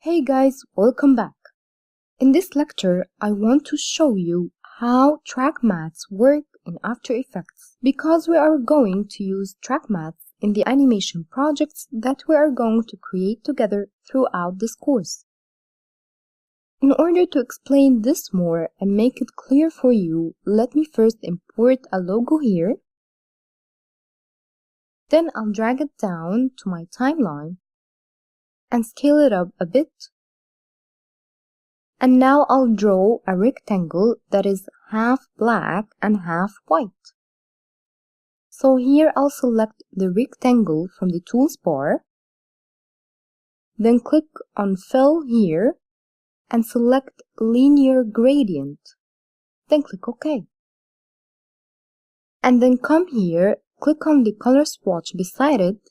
Hey guys, welcome back. In this lecture, I want to show you how track mattes work in After Effects because we are going to use track mattes in the animation projects that we are going to create together throughout this course. In order to explain this more and make it clear for you, let me first import a logo here. Then I'll drag it down to my timeline and scale it up a bit. And now I'll draw a rectangle that is half black and half white. So here I'll select the rectangle from the tools bar, then click on Fill here and select Linear Gradient, then click OK. And then come here, click on the color swatch beside it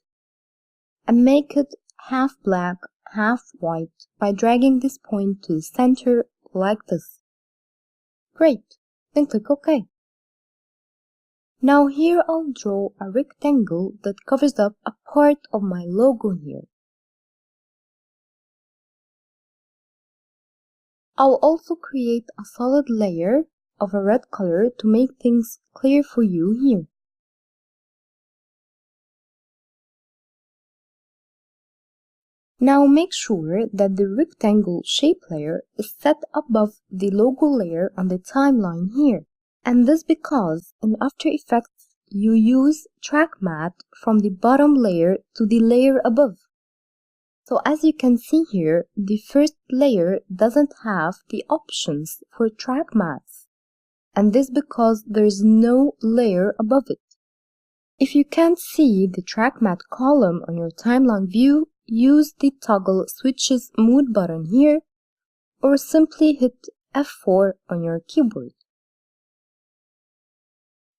and make it half black, half white by dragging this point to the center like this. Great, then click OK. Now here I'll draw a rectangle that covers up a part of my logo here. I'll also create a solid layer of a red color to make things clear for you here. Now make sure that the rectangle shape layer is set above the logo layer on the timeline here. And this because in After Effects you use track matte from the bottom layer to the layer above. So as you can see here, the first layer doesn't have the options for track mattes. And this because there is no layer above it. If you can't see the track matte column on your timeline view, use the toggle switches mode button here or simply hit F4 on your keyboard.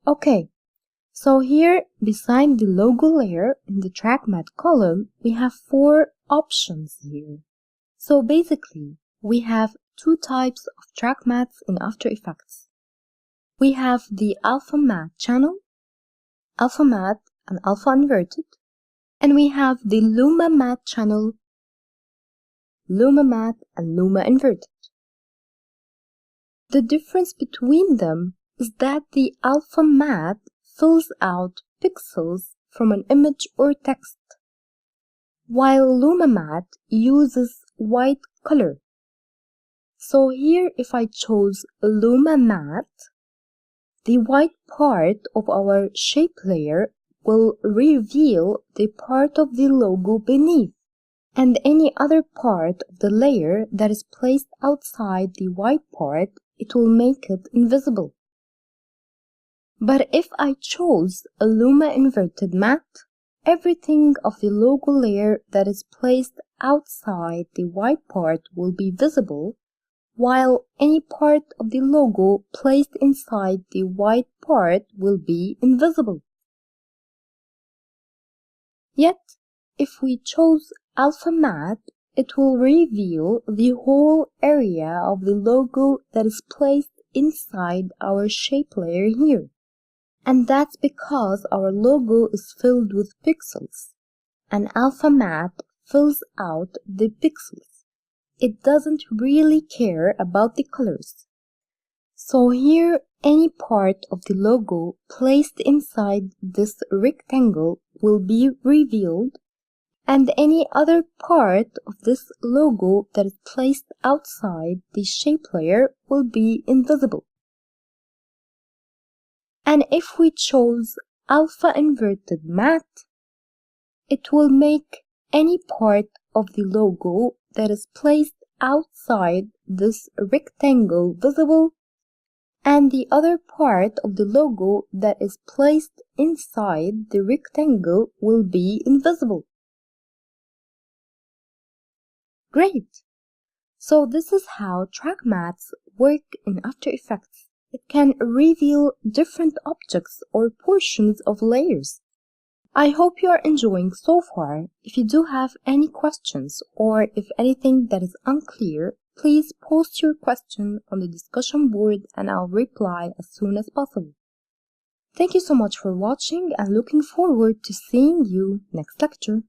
Okay, so here beside the logo layer in the track matte column, we have 4 options here. So basically, we have 2 types of track mattes in After Effects. We have the alpha matte channel, alpha matte and alpha inverted, and we have the luma matte channel, luma matte and luma inverted. The difference between them is that the alpha matte fills out pixels from an image or text, while luma matte uses white color. So here if I chose luma matte, the white part of our shape layer will reveal the part of the logo beneath, and any other part of the layer that is placed outside the white part, it will make it invisible. But if I chose a luma inverted matte, everything of the logo layer that is placed outside the white part will be visible, while any part of the logo placed inside the white part will be invisible. Yet, if we chose alpha matte, it will reveal the whole area of the logo that is placed inside our shape layer here. And that's because our logo is filled with pixels, and alpha matte fills out the pixels. It doesn't really care about the colors. So here, any part of the logo placed inside this rectangle will be revealed, and any other part of this logo that is placed outside the shape layer will be invisible. And if we chose alpha inverted matte, it will make any part of the logo that is placed outside this rectangle visible, and the other part of the logo that is placed inside the rectangle will be invisible. Great! So this is how track mattes work in After Effects. It can reveal different objects or portions of layers. I hope you are enjoying so far. If you do have any questions or if anything that is unclear, please post your question on the discussion board and I'll reply as soon as possible. Thank you so much for watching and looking forward to seeing you next lecture.